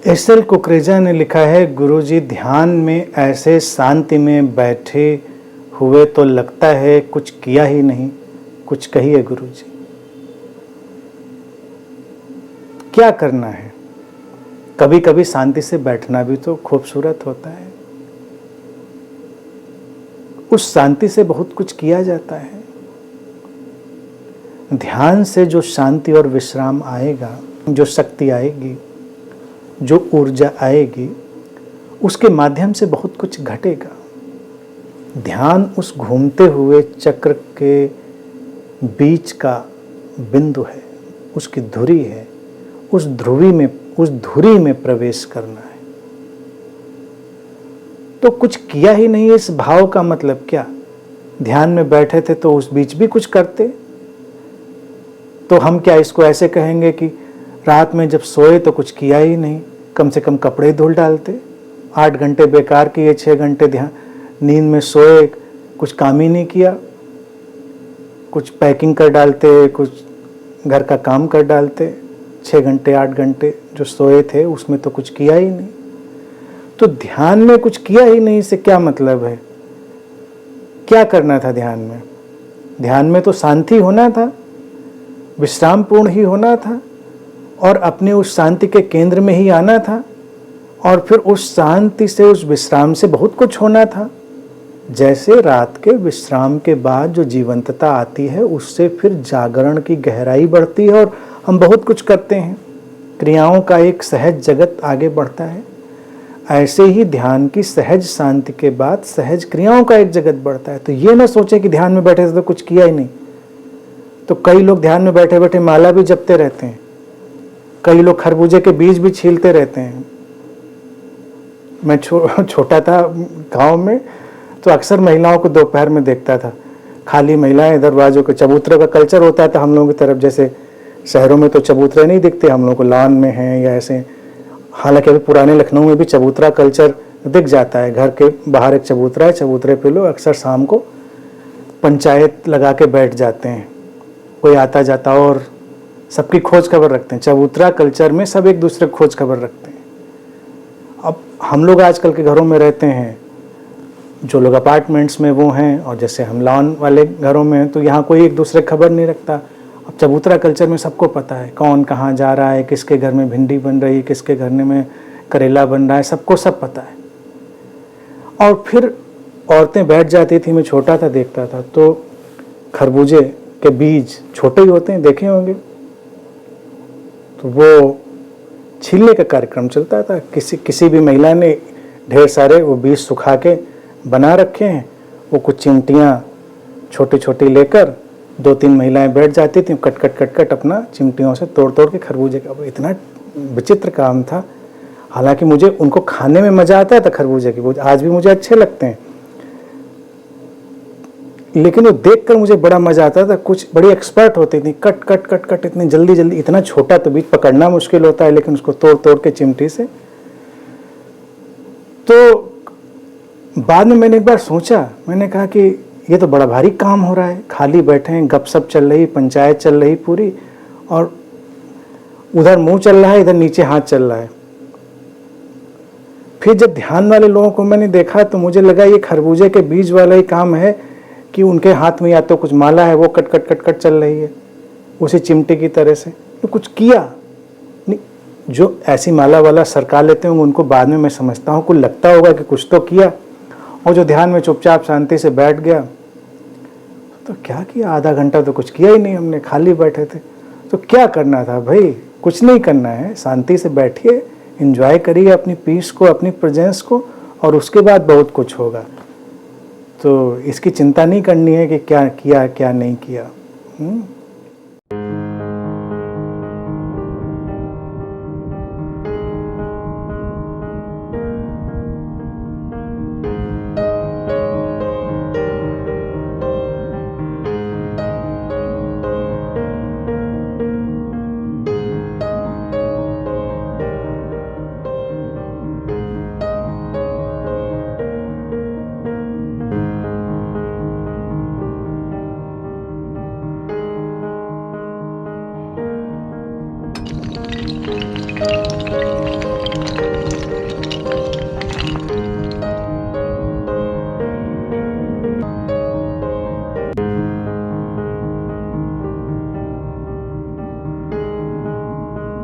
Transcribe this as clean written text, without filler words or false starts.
SL. Kukreja ने लिखा है, गुरुजी ध्यान में ऐसे शांति में बैठे हुए तो लगता है कुछ किया ही नहीं। कुछ कहिए गुरुजी, क्या करना है? कभी कभी शांति से बैठना भी तो खूबसूरत होता है। उस शांति से बहुत कुछ किया जाता है। ध्यान से जो शांति और विश्राम आएगा, जो शक्ति आएगी, जो ऊर्जा आएगी, उसके माध्यम से बहुत कुछ घटेगा। ध्यान उस घूमते हुए चक्र के बीच का बिंदु है, उसकी धुरी है। उस धुरी में प्रवेश करना है। तो कुछ किया ही नहीं, इस भाव का मतलब क्या? ध्यान में बैठे थे तो उस बीच भी कुछ करते, तो हम क्या इसको ऐसे कहेंगे कि रात में जब सोए तो कुछ किया ही नहीं, कम से कम कपड़े धुल डालते। 8 घंटे बेकार किए, 6 घंटे ध्यान नींद में सोए, कुछ काम ही नहीं किया। कुछ पैकिंग कर डालते, कुछ घर का काम कर डालते। 6 घंटे 8 घंटे जो सोए थे उसमें तो कुछ किया ही नहीं। तो ध्यान में कुछ किया ही नहीं से क्या मतलब है? क्या करना था ध्यान में? ध्यान में तो शांति होना था, विश्राम पूर्ण ही होना था, और अपने उस शांति के केंद्र में ही आना था, और फिर उस शांति से, उस विश्राम से बहुत कुछ होना था। जैसे रात के विश्राम के बाद जो जीवंतता आती है, उससे फिर जागरण की गहराई बढ़ती है और हम बहुत कुछ करते हैं। क्रियाओं का एक सहज जगत आगे बढ़ता है। ऐसे ही ध्यान की सहज शांति के बाद सहज क्रियाओं का एक जगत बढ़ता है। तो ये ना सोचें कि ध्यान में बैठे थे तो कुछ किया ही नहीं। तो कई लोग ध्यान में बैठे बैठे माला भी जपते रहते हैं, कई लोग खरबूजे के बीज भी छीलते रहते हैं। मैं छोटा था गांव में, तो अक्सर महिलाओं को दोपहर में देखता था, खाली महिलाएं दरवाजों के, चबूतरे का कल्चर होता था हम लोगों की तरफ। जैसे शहरों में तो चबूतरे नहीं दिखते, हम लोगों को लॉन में हैं या ऐसे। हालांकि अभी पुराने लखनऊ में भी चबूतरा कल्चर दिख जाता है। घर के बाहर एक चबूतरा है, चबूतरे पे लोग अक्सर शाम को पंचायत लगा के बैठ जाते हैं। कोई आता जाता और सबकी खोज खबर रखते हैं। चबूतरा कल्चर में सब एक दूसरे खोज खबर रखते हैं। अब हम लोग आजकल के घरों में रहते हैं, जो लोग अपार्टमेंट्स में वो हैं, और जैसे हम लॉन वाले घरों में हैं, तो यहाँ कोई एक दूसरे खबर नहीं रखता। अब चबूतरा कल्चर में सबको पता है कौन कहाँ जा रहा है, किसके घर में भिंडी बन रही है, किसके घर में करेला बन रहा है, सबको सब पता है। और फिर औरतें बैठ जाती थी, मैं छोटा था देखता था, तो खरबूजे के बीज छोटे ही होते हैं, देखे होंगे, तो वो छीलने का कार्यक्रम चलता था। किसी भी महिला ने ढेर सारे वो बीज सुखा के बना रखे हैं, वो कुछ चिमटियाँ छोटी छोटी लेकर 2-3 महिलाएं बैठ जाती थी, कट कट अपना चिमटियों से तोड़ के खरबूजे का। इतना विचित्र काम था। हालांकि मुझे उनको खाने में मजा आता था, खरबूजे की, वो आज भी मुझे अच्छे लगते हैं, लेकिन वो देखकर मुझे बड़ा मजा आता था। कुछ बड़ी एक्सपर्ट होती थी, कट इतनी जल्दी, इतना छोटा तो बीज पकड़ना मुश्किल होता है, लेकिन उसको तोड़ के चिमटी से। तो बाद में मैंने एक बार सोचा, मैंने कहा कि ये तो बड़ा भारी काम हो रहा है। खाली बैठे हैं, गपशप चल रही, पंचायत चल रही पूरी, और उधर मुंह चल रहा है, इधर नीचे हाथ चल रहा है। फिर जब ध्यान वाले लोगों को मैंने देखा तो मुझे लगा ये खरबूजे के बीज वाला ही काम है कि उनके हाथ में या तो कुछ माला है, वो कट चल रही है उसी चिमटे की तरह से। तो कुछ किया नहीं। जो ऐसी माला वाला सरका लेते होंगे उनको बाद में मैं समझता हूँ कुछ लगता होगा कि कुछ तो किया, और जो ध्यान में चुपचाप शांति से बैठ गया, तो क्या किया? आधा घंटा तो कुछ किया ही नहीं हमने, खाली बैठे थे। तो क्या करना था भाई? कुछ नहीं करना है, शांति से बैठिए, एंजॉय करिए अपनी पीस को, अपनी प्रेजेंस को, और उसके बाद बहुत कुछ होगा। तो इसकी चिंता नहीं करनी है कि क्या किया क्या नहीं किया।